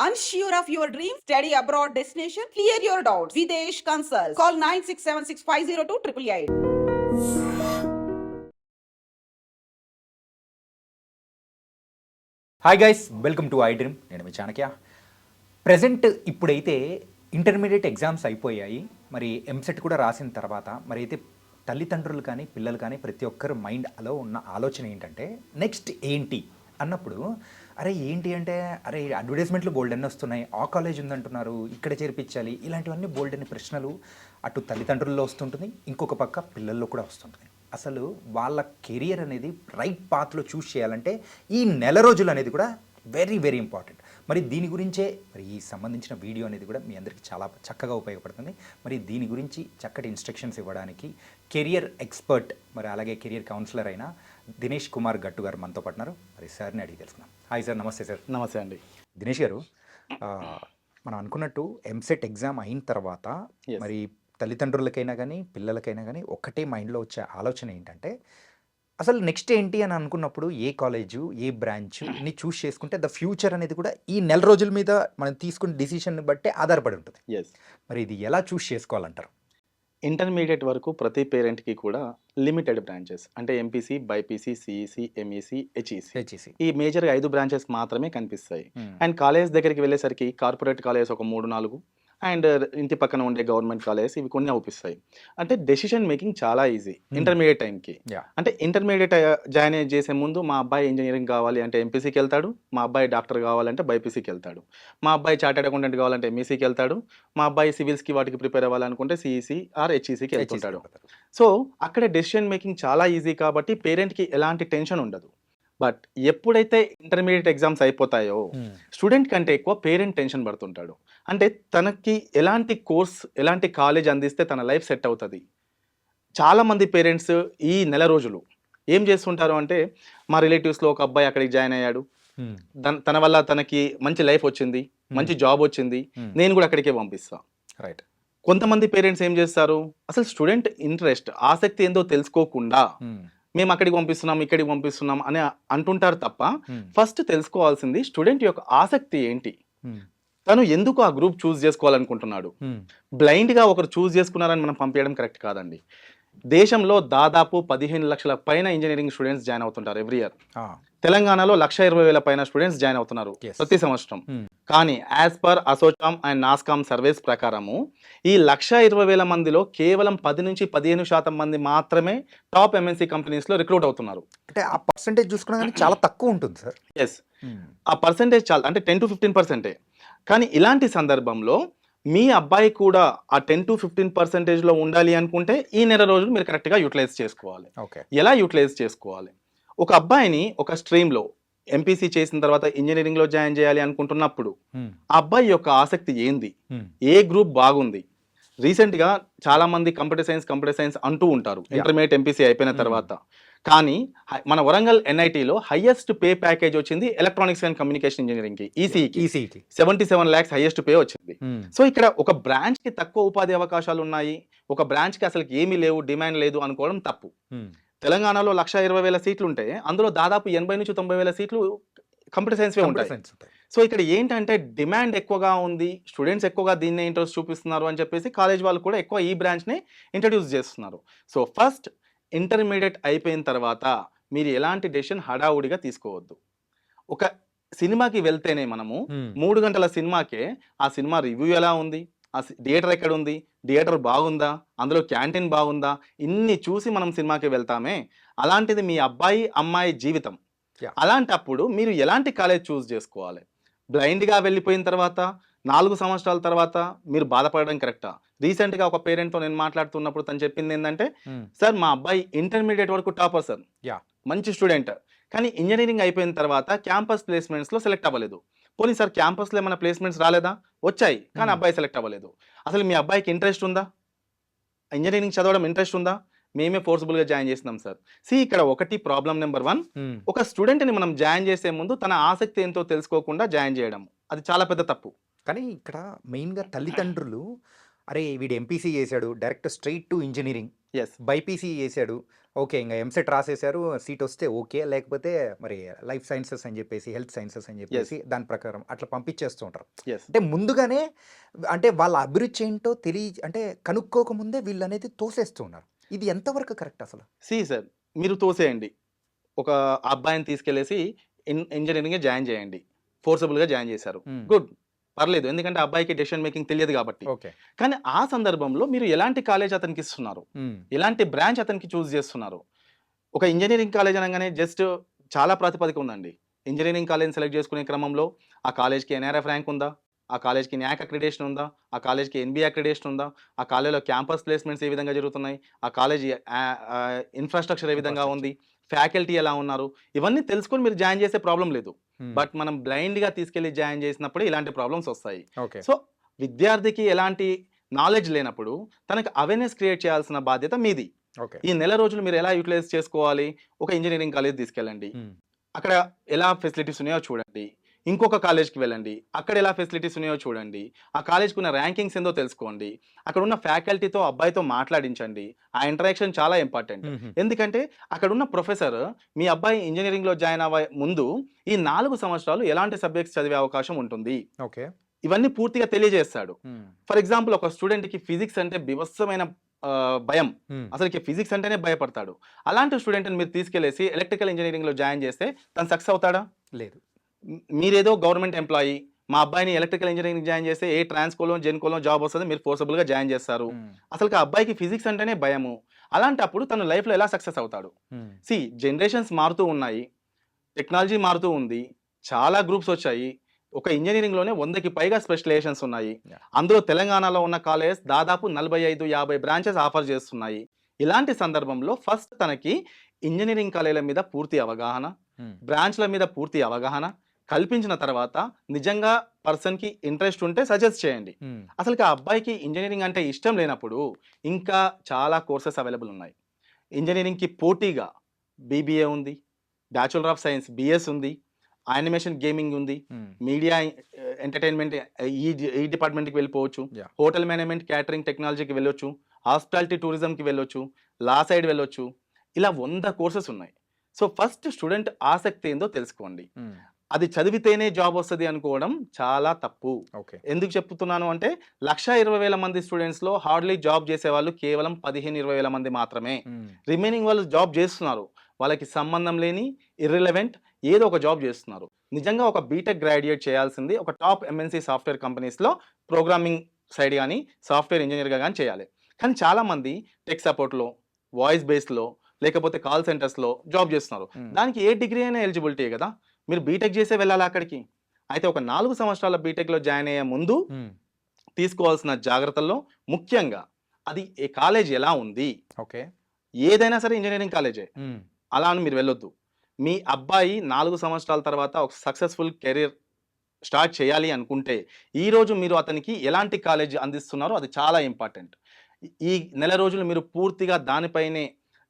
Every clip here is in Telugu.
Unsure of your dream? Study abroad destination? Clear your doubts. Videsh Consult. Call 9676502888. Hi guys, welcome to I dream. నేను మీ చాణక్య. ప్రజెంట్ ఇప్పుడైతే ఇంటర్మీడియట్ ఎగ్జామ్స్ అయిపోయాయి. మరి ఎంసెట్ కూడా రాసిన తర్వాత మరి అయితే తల్లిదండ్రులు కానీ పిల్లలు కానీ ప్రతి ఒక్కరు మైండ్లో ఉన్న ఆలోచన ఏంటంటే నెక్స్ట్ ఏంటి అన్నప్పుడు, అరే ఏంటి అంటే అరే అడ్వర్టైజ్మెంట్లు బోల్డ్ అన్నీ వస్తున్నాయి, ఆ కాలేజ్ ఉందంటున్నారు, ఇక్కడ చేర్పించాలి, ఇలాంటివన్నీ బోల్డ్ అన్ని ప్రశ్నలు అటు తల్లిదండ్రుల్లో వస్తుంటుంది, ఇంకొక పక్క పిల్లల్లో కూడా వస్తుంటుంది. అసలు వాళ్ళ కెరియర్ అనేది రైట్ పాత్లో చూస్ చేయాలంటే ఈ నెల రోజులు అనేది కూడా వెరీ వెరీ ఇంపార్టెంట్. మరి దీని గురించే మరి ఈ సంబంధించిన వీడియో అనేది కూడా మీ అందరికీ చాలా చక్కగా ఉపయోగపడుతుంది. మరి దీని గురించి చక్కటి ఇన్స్ట్రక్షన్స్ ఇవ్వడానికి కెరియర్ ఎక్స్పర్ట్, మరి అలాగే కెరియర్ కౌన్సిలర్ అయిన దినేష్ కుమార్ గట్టు గారు మనతో పడుతున్నారు. మరి సార్ని అడిగి తెలుసుకున్నాం. Hi sir. నమస్తే సార్. నమస్తే అండి. దినేష్ గారు, మనం అనుకున్నట్టు ఎంసెట్ ఎగ్జామ్ అయిన తర్వాత మరి తల్లిదండ్రులకైనా కానీ పిల్లలకైనా కానీ ఒక్కటే మైండ్లో వచ్చే ఆలోచన ఏంటంటే అసలు నెక్స్ట్ ఏంటి అని అనుకున్నప్పుడు ఏ కాలేజు ఏ బ్రాంచ్ ని చూస్ చేసుకుంటే ద ఫ్యూచర్ అనేది కూడా ఈ నెల రోజుల మీద మనం తీసుకునే డిసిషన్ బట్టే ఆధారపడి ఉంటుంది. మరి ఇది ఎలా చూస్ చేసుకోవాలంటారు? ఇంటర్మీడియట్ వరకు ప్రతి పేరెంట్కి కూడా లిమిటెడ్ బ్రాంచెస్ అంటే MPC, BiPC, CEC, MEC, HEC ఈ మేజర్గా 5 బ్రాంచెస్ మాత్రమే కనిపిస్తాయి. అండ్ కాలేజ్ దగ్గరికి వెళ్ళేసరికి కార్పొరేట్ కాలేజ్ ఒక 3-4 అండ్ ఇంటి పక్కన ఉండే గవర్నమెంట్ కాలేజెస్ ఇవి కొన్ని అవుపిస్తాయి. అంటే డెసిషన్ మేకింగ్ చాలా ఈజీ ఇంటర్మీడియట్ టైంకి. అంటే ఇంటర్మీడియట్ జాయిన్ చేసే ముందు మా అబ్బాయి ఇంజనీరింగ్ కావాలి అంటే ఎంపీసీకి వెళ్తాడు, మా అబ్బాయి డాక్టర్ కావాలంటే బైపీసీకి వెళ్తాడు, మా అబ్బాయి చార్టెడ్ అకౌంటెంట్ కావాలంటే ఎంఈసీకి వెళ్తాడు, మా అబ్బాయి సివిల్స్కి వాటికి ప్రిపేర్ అవ్వాలనుకుంటే సిఈసి ఆర్ హెచ్ఈసికి వెళ్తుంటాడు. సో అక్కడ డెసిషన్ మేకింగ్ చాలా ఈజీ కాబట్టి పేరెంట్కి ఎలాంటి టెన్షన్ ఉండదు. బట్ ఎప్పుడైతే ఇంటర్మీడియట్ ఎగ్జామ్స్ అయిపోతాయో స్టూడెంట్ కంటే ఎక్కువ పేరెంట్ టెన్షన్ పడుతుంటాడు. అంటే తనకి ఎలాంటి కోర్స్, ఎలాంటి కాలేజ్ అందిస్తే తన లైఫ్ సెట్ అవుతుంది. చాలామంది పేరెంట్స్ ఈ నెల రోజులు ఏం చేస్తుంటారు అంటే, మా రిలేటివ్స్లో ఒక అబ్బాయి అక్కడికి జాయిన్ అయ్యాడు, తన వల్ల తనకి మంచి లైఫ్ వచ్చింది, మంచి జాబ్ వచ్చింది, నేను కూడా అక్కడికే పంపిస్తా. రైట్. కొంతమంది పేరెంట్స్ ఏం చేస్తారు, అసలు స్టూడెంట్ ఇంట్రెస్ట్, ఆసక్తి ఏందో తెలుసుకోకుండా మేము అక్కడికి పంపిస్తున్నాం, ఇక్కడికి పంపిస్తున్నాం అని అంటుంటారు తప్ప ఫస్ట్ తెలుసుకోవాల్సింది స్టూడెంట్ యొక్క ఆసక్తి ఏంటి, తను ఎందుకు ఆ గ్రూప్ చూస్ చేసుకోవాలనుకుంటున్నాడు. బ్లైండ్గా ఒకరు చూస్ చేసుకున్నారని మనం పంపించడం కరెక్ట్ కాదండి. దేశంలో దాదాపు 15 లక్షల పైన ఇంజనీరింగ్ స్టూడెంట్స్ జాయిన్ అవుతుంటారు ఎవ్రీ ఇయర్. తెలంగాణలో 1,20,000 పైన స్టూడెంట్స్ జాయిన్ అవుతున్నారు ప్రతి సంవత్సరం. కానీ as per ASSOCHAM and NASSCOM surveys ప్రకారము ఈ 1,20,000 మందిలో కేవలం 10-15% మంది మాత్రమే టాప్ ఎంఎన్సీ కంపెనీస్లో రిక్రూట్ అవుతున్నారు. అంటే ఆ పర్సంటేజ్ చూసుకున్నా కానీ చాలా తక్కువ ఉంటుంది సార్. ఎస్, ఆ పర్సంటేజ్ చాలా, అంటే 10-15%. కానీ ఇలాంటి సందర్భంలో మీ అబ్బాయి కూడా ఆ 10-15% ఉండాలి అనుకుంటే ఈ నెల రోజులు మీరు కరెక్ట్గా యూటిలైజ్ చేసుకోవాలి. ఎలా యూటిలైజ్ చేసుకోవాలి? ఒక అబ్బాయిని ఒక స్ట్రీమ్లో ఎంపీసీ చేసిన తర్వాత ఇంజనీరింగ్లో జాయిన్ చేయాలి అనుకుంటున్నప్పుడు ఆ అబ్బాయి యొక్క ఆసక్తి ఏంది, ఏ గ్రూప్ బాగుంది. రీసెంట్గా చాలా మంది కంప్యూటర్ సైన్స్ అంటూ ఉంటారు ఇంటర్మీడియట్ ఎంపీసీ అయిపోయిన తర్వాత. కానీ మన వరంగల్ ఎన్ఐటీలో హైయెస్ట్ పే ప్యాకేజ్ వచ్చింది ఎలక్ట్రానిక్స్ అండ్ కమ్యూనికేషన్ ఇంజనీరింగ్కి, ఈసీఈకి 77 lakhs హైయెస్ట్ పే వచ్చింది. సో ఇక్కడ ఒక బ్రాంచ్కి తక్కువ ఉపాధి అవకాశాలు ఉన్నాయి, ఒక బ్రాంచ్కి అసలు ఏమీ లేవు, డిమాండ్ లేదు అనుకోవడం తప్పు. తెలంగాణలో 1,20,000 సీట్లు ఉంటే అందులో దాదాపు 80,000-90,000 సీట్లు కంప్యూటర్ సైన్స్వే ఉంటాయి. సో ఇక్కడ ఏంటంటే డిమాండ్ ఎక్కువగా ఉంది, స్టూడెంట్స్ ఎక్కువగా దీన్నే ఇంట్రెస్ట్ చూపిస్తున్నారు అని చెప్పేసి కాలేజ్ వాళ్ళు కూడా ఎక్కువ ఈ బ్రాంచ్ని ఇంట్రడ్యూస్ చేస్తున్నారు. సో ఫస్ట్ ఇంటర్మీడియట్ అయిపోయిన తర్వాత మీరు ఎలాంటి డెసిషన్ హడావుడిగా తీసుకోవద్దు. ఒక సినిమాకి వెళ్తేనే మనము 3 గంటల సినిమాకే ఆ సినిమా రివ్యూ ఎలా ఉంది, ఆ థియేటర్ ఎక్కడ ఉంది, థియేటర్ బాగుందా, అందులో క్యాంటీన్ బాగుందా, ఇన్ని చూసి మనం సినిమాకి వెళ్తామే. అలాంటిది మీ అబ్బాయి అమ్మాయి జీవితం. అలాంటప్పుడు మీరు ఎలాంటి కాలేజ్ చూస్ చేసుకోవాలి? బ్లైండ్గా వెళ్ళిపోయిన తర్వాత 4 సంవత్సరాల తర్వాత మీరు బాధపడడం కరెక్టా? రీసెంట్గా ఒక పేరెంట్తో నేను మాట్లాడుతున్నప్పుడు తను చెప్పింది ఏంటంటే, సార్ మా అబ్బాయి ఇంటర్మీడియట్ వరకు టాపర్ సార్, మంచి స్టూడెంట్, కానీ ఇంజనీరింగ్ అయిపోయిన తర్వాత క్యాంపస్ ప్లేస్మెంట్స్లో సెలెక్ట్ అవ్వలేదు. పోనీ సార్ క్యాంపస్లో ఏమైనా ప్లేస్మెంట్స్ రాలేదా? వచ్చాయి, కానీ అబ్బాయి సెలెక్ట్ అవ్వలేదు. అసలు మీ అబ్బాయికి ఇంట్రెస్ట్ ఉందా, ఇంజనీరింగ్ చదవడం ఇంట్రెస్ట్ ఉందా? మేమే ఫోర్స్ఫుల్గా జాయిన్ చేసినాం సార్. ఇక్కడ ఒకటి ప్రాబ్లం నెంబర్ 1, ఒక స్టూడెంట్ని మనం జాయిన్ చేసే ముందు తన ఆసక్తి ఏంటో తెలుసుకోకుండా జాయిన్ చేయడం, అది చాలా పెద్ద తప్పు. కానీ ఇక్కడ మెయిన్గా తల్లిదండ్రులు అరే వీడు ఎంపీసీ చేశాడు direct straight to engineering, yes BiPC చేశాడు, ఓకే ఇంకా ఎంసెట్ రాసేశారు, సీట్ వస్తే ఓకే, లేకపోతే మరి లైఫ్ సైన్సెస్ అని చెప్పేసి హెల్త్ సైన్సెస్ అని చెప్పేసి దాని ప్రకారం అట్లా పంపించేస్తూ ఉంటారు. ఎస్ అంటే ముందుగానే అంటే వాళ్ళ అభిరుచి ఏంటో అంటే కనుక్కోకముందే వీళ్ళు అనేది తోసేస్తూ ఉన్నారు. ఇది ఎంతవరకు కరెక్ట్ అసలు? సార్ మీరు తోసేయండి, ఒక అబ్బాయిని తీసుకెళ్లేసి ఇంజనీరింగ్ జాయిన్ చేయండి, ఫోర్సబుల్గా జాయిన్ చేశారు, గుడ్, పర్లేదు, ఎందుకంటే అబ్బాయికి డెసిషన్ మేకింగ్ తెలియదు కాబట్టి. ఓకే. కానీ ఆ సందర్భంలో మీరు ఎలాంటి కాలేజ్ అతనికి ఇస్తున్నారు, ఎలాంటి బ్రాంచ్ అతనికి చూస్ చేస్తున్నారు? ఒక ఇంజనీరింగ్ కాలేజ్ అనగానే జస్ట్ చాలా ప్రాతిపదిక ఉందండి. ఇంజనీరింగ్ కాలేజ్ సెలెక్ట్ చేసుకునే క్రమంలో ఆ కాలేజ్కి ఎన్ఆర్ఎఫ్ ర్యాంక్ ఉందా, ఆ కాలేజ్కి న్యాక్ అక్రిడేషన్ ఉందా, ఆ కాలేజ్కి ఎన్బిఏ అక్రిడేషన్ ఉందా, ఆ కాలేజ్లో క్యాంపస్ ప్లేస్మెంట్స్ ఏ విధంగా జరుగుతున్నాయి, ఆ కాలేజ్ ఇన్ఫ్రాస్ట్రక్చర్ ఏ విధంగా ఉంది, ఫ్యాకల్టీ ఎలా ఉన్నారు, ఇవన్నీ తెలుసుకొని మీరు జాయిన్ చేసే ప్రాబ్లం లేదు. బట్ మనం బ్లైండ్గా తీసుకెళ్లి జాయిన్ చేసినప్పుడు ఇలాంటి ప్రాబ్లమ్స్ వస్తాయి. ఓకే. సో విద్యార్థికి ఎలాంటి నాలెడ్జ్ లేనప్పుడు తనకు అవేర్నెస్ క్రియేట్ చేయాల్సిన బాధ్యత మీది. ఓకే. ఈ నెల రోజులు మీరు ఎలా యూటిలైజ్ చేసుకోవాలి? ఒక ఇంజనీరింగ్ కాలేజ్ తీసుకెళ్ళండి, అక్కడ ఎలా ఫెసిలిటీస్ ఉన్నాయో చూడండి. ఇంకొక కాలేజ్కి వెళ్ళండి, అక్కడ ఎలా ఫెసిలిటీస్ ఉన్నాయో చూడండి. ఆ కాలేజ్కి ఉన్న ర్యాంకింగ్స్ ఏందో తెలుసుకోండి. అక్కడ ఉన్న ఫ్యాకల్టీతో అబ్బాయితో మాట్లాడించండి. ఆ ఇంటరాక్షన్ చాలా ఇంపార్టెంట్. ఎందుకంటే అక్కడ ఉన్న ప్రొఫెసర్ మీ అబ్బాయి ఇంజనీరింగ్లో జాయిన్ అవ్వే ముందు ఈ 4 సంవత్సరాలు ఎలాంటి సబ్జెక్ట్స్ చదివే అవకాశం ఉంటుంది, ఓకే, ఇవన్నీ పూర్తిగా తెలియజేస్తాడు. ఫర్ ఎగ్జాంపుల్ ఒక స్టూడెంట్కి ఫిజిక్స్ అంటే బీభత్సమైన భయం, అసలుకి ఫిజిక్స్ అంటేనే భయపడతాడు. అలాంటి స్టూడెంట్ని మీరు తీసుకెళ్లేసి ఎలక్ట్రికల్ ఇంజనీరింగ్లో జాయిన్ చేస్తే తను సక్సెస్ అవుతాడా? లేదు. మీరేదో గవర్నమెంట్ ఎంప్లాయీ, మా అబ్బాయిని ఎలక్ట్రికల్ ఇంజనీరింగ్ జాయిన్ చేస్తే ఏ ట్రాన్స్కోలో జెన్కోలో జాబ్ వస్తుంది, మీరు ఫోర్సబుల్గా జాయిన్ చేస్తారు. అసలు ఆ అబ్బాయికి ఫిజిక్స్ అంటేనే భయము. అలాంటప్పుడు తను లైఫ్లో ఎలా సక్సెస్ అవుతాడు? జనరేషన్స్ మారుతూ ఉన్నాయి, టెక్నాలజీ మారుతూ ఉంది, చాలా గ్రూప్స్ వచ్చాయి. ఒక ఇంజనీరింగ్లోనే 100కి పైగా స్పెషలైజేషన్స్ ఉన్నాయి. అందులో తెలంగాణలో ఉన్న కాలేజ్ దాదాపు 45-50 బ్రాంచెస్ ఆఫర్ చేస్తున్నాయి. ఇలాంటి సందర్భంలో ఫస్ట్ తనకి ఇంజనీరింగ్ కాలేజీల మీద పూర్తి అవగాహన, బ్రాంచ్ల మీద పూర్తి అవగాహన కల్పించిన తర్వాత నిజంగా పర్సన్కి ఇంట్రెస్ట్ ఉంటే సజెస్ట్ చేయండి. అసలు ఆ అబ్బాయికి ఇంజనీరింగ్ అంటే ఇష్టం లేనప్పుడు ఇంకా చాలా కోర్సెస్ అవైలబుల్ ఉన్నాయి. ఇంజనీరింగ్కి పోటీగా బీబీఏ ఉంది, బ్యాచులర్ ఆఫ్ సైన్స్ బిఎస్ ఉంది, యానిమేషన్ గేమింగ్ ఉంది, మీడియా ఎంటర్టైన్మెంట్ ఈ డిపార్ట్మెంట్కి వెళ్ళిపోవచ్చు, హోటల్ మేనేజ్మెంట్ క్యాటరింగ్ టెక్నాలజీకి వెళ్ళొచ్చు, హాస్పిటాలిటీ టూరిజంకి వెళ్ళొచ్చు, లా సైడ్ వెళ్ళొచ్చు. ఇలా 100 కోర్సెస్ ఉన్నాయి. సో ఫస్ట్ స్టూడెంట్ ఆసక్తి ఏందో తెలుసుకోండి. అది చదివితేనే జాబ్ వస్తుంది అనుకోవడం చాలా తప్పు. ఎందుకు చెప్తున్నాను అంటే 1,20,000 మంది స్టూడెంట్స్లో హార్డ్లీ జాబ్ చేసే వాళ్ళు కేవలం 15-20 మంది మాత్రమే. రిమైనింగ్ వాళ్ళు జాబ్ చేస్తున్నారు, వాళ్ళకి సంబంధం లేని ఇర్రిలవెంట్ ఏదో ఒక జాబ్ చేస్తున్నారు. నిజంగా ఒక బీటెక్ గ్రాడ్యుయేట్ చేయాల్సింది ఒక టాప్ ఎంఎన్సీ సాఫ్ట్వేర్ కంపెనీస్లో ప్రోగ్రామింగ్ సైడ్ కానీ సాఫ్ట్వేర్ ఇంజనీర్గా కానీ చేయాలి. కానీ చాలామంది టెక్ సపోర్ట్లో, వాయిస్ బేస్లో, లేకపోతే కాల్ సెంటర్స్లో జాబ్ చేస్తున్నారు. దానికి ఏ డిగ్రీ అయినా ఎలిజిబిలిటీ కదా, మీరు బీటెక్ చేసే వెళ్ళాలి అక్కడికి. అయితే ఒక 4 సంవత్సరాల బీటెక్లో జాయిన్ అయ్యే ముందు తీసుకోవాల్సిన జాగ్రత్తల్లో ముఖ్యంగా అది ఏ కాలేజ్ ఎలా ఉంది. ఓకే, ఏదైనా సరే ఇంజనీరింగ్ కాలేజే, అలా అని మీరు వెళ్ళొద్దు. మీ అబ్బాయి 4 సంవత్సరాల తర్వాత ఒక సక్సెస్ఫుల్ కెరీర్ స్టార్ట్ చేయాలి అనుకుంటే ఈరోజు మీరు అతనికి ఎలాంటి కాలేజ్ అందిస్తున్నారో అది చాలా ఇంపార్టెంట్. ఈ నెల రోజులు మీరు పూర్తిగా దానిపైనే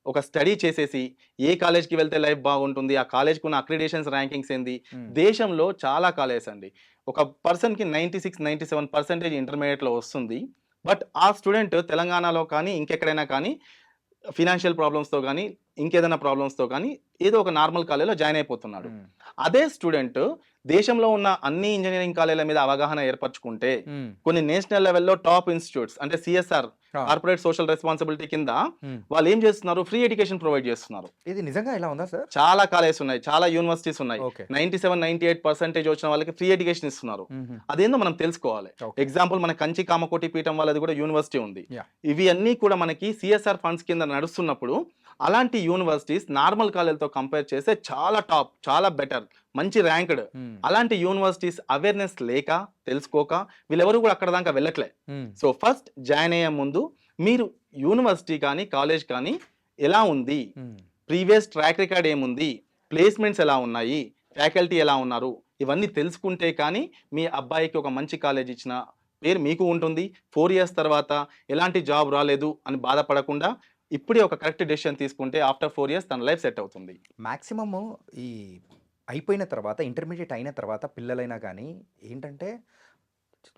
ఒక స్టడీ చేసేసి ఏ కాలేజ్కి వెళ్తే లైఫ్ బాగుంటుంది, ఆ కాలేజ్కి ఉన్న అక్రిడేషన్స్ ర్యాంకింగ్స్ ఏంది. దేశంలో చాలా కాలేజెస్ అండి, ఒక పర్సన్కి 96-97% ఇంటర్మీడియట్లో వస్తుంది. బట్ ఆ స్టూడెంట్ తెలంగాణలో కానీ ఇంకెక్కడైనా కానీ ఫినాన్షియల్ ప్రాబ్లమ్స్తో కానీ ఇంకేదైనా ప్రాబ్లమ్స్తో కానీ ఏదో ఒక నార్మల్ కాలేజ్లో జాయిన్ అయిపోతున్నాడు. అదే స్టూడెంట్ దేశంలో ఉన్న అన్ని ఇంజనీరింగ్ కాలేజీల మీద అవగాహన ఏర్పరచుకుంటే కొన్ని నేషనల్ లెవెల్లో టాప్ ఇన్స్టిట్యూట్స్ అంటే సిఎస్ఆర్ కార్పొరేట్ సోషల్ రెస్పాన్సిబిలిటీ కింద వాళ్ళు ఏం చేస్తున్నారు, ఫ్రీ ఎడ్యుకేషన్ ప్రొవైడ్ చేస్తున్నారు. ఇది నిజంగా ఇలా ఉందా సార్? చాలా కాలేజెస్ ఉన్నాయి, చాలా యూనివర్సిటీస్ ఉన్నాయి. 97-98% వచ్చిన వాళ్ళకి ఫ్రీ ఎడ్యుకేషన్ ఇస్తున్నారు. అదేందో మనం తెలుసుకోవాలి. ఎగ్జాంపుల్ మన కంచి కామకోటి పీఠం వాళ్ళది కూడా యూనివర్సిటీ ఉంది. ఇవి అన్నీ కూడా మనకి సిఎస్ఆర్ ఫండ్స్ కింద నడుస్తున్నప్పుడు అలాంటి యూనివర్సిటీస్ నార్మల్ కాలేజీలతో కంపేర్ చేస్తే చాలా టాప్, చాలా బెటర్, మంచి ర్యాంక్డ్. అలాంటి యూనివర్సిటీస్ అవేర్నెస్ లేక తెలుసుకోక వీళ్ళెవరు కూడా అక్కడ దాకా వెళ్ళట్లే. సో ఫస్ట్ జాయిన్ అయ్యే ముందు మీరు యూనివర్సిటీ కానీ కాలేజ్ కానీ ఎలా ఉంది, ప్రీవియస్ ట్రాక్ రికార్డ్ ఏముంది, ప్లేస్మెంట్స్ ఎలా ఉన్నాయి, ఫ్యాకల్టీ ఎలా ఉన్నారు, ఇవన్నీ తెలుసుకుంటే కానీ మీ అబ్బాయికి ఒక మంచి కాలేజ్ ఇచ్చిన పేరు మీకు ఉంటుంది. 4 years తర్వాత ఎలాంటి జాబ్ రాలేదు అని బాధపడకుండా ఇప్పుడే ఒక కరెక్ట్ డెసిషన్ తీసుకుంటే ఆఫ్టర్ 4 years తన లైఫ్ సెట్ అవుతుంది. మ్యాక్సిమము ఈ అయిపోయిన తర్వాత ఇంటర్మీడియట్ అయిన తర్వాత పిల్లలైనా కానీ ఏంటంటే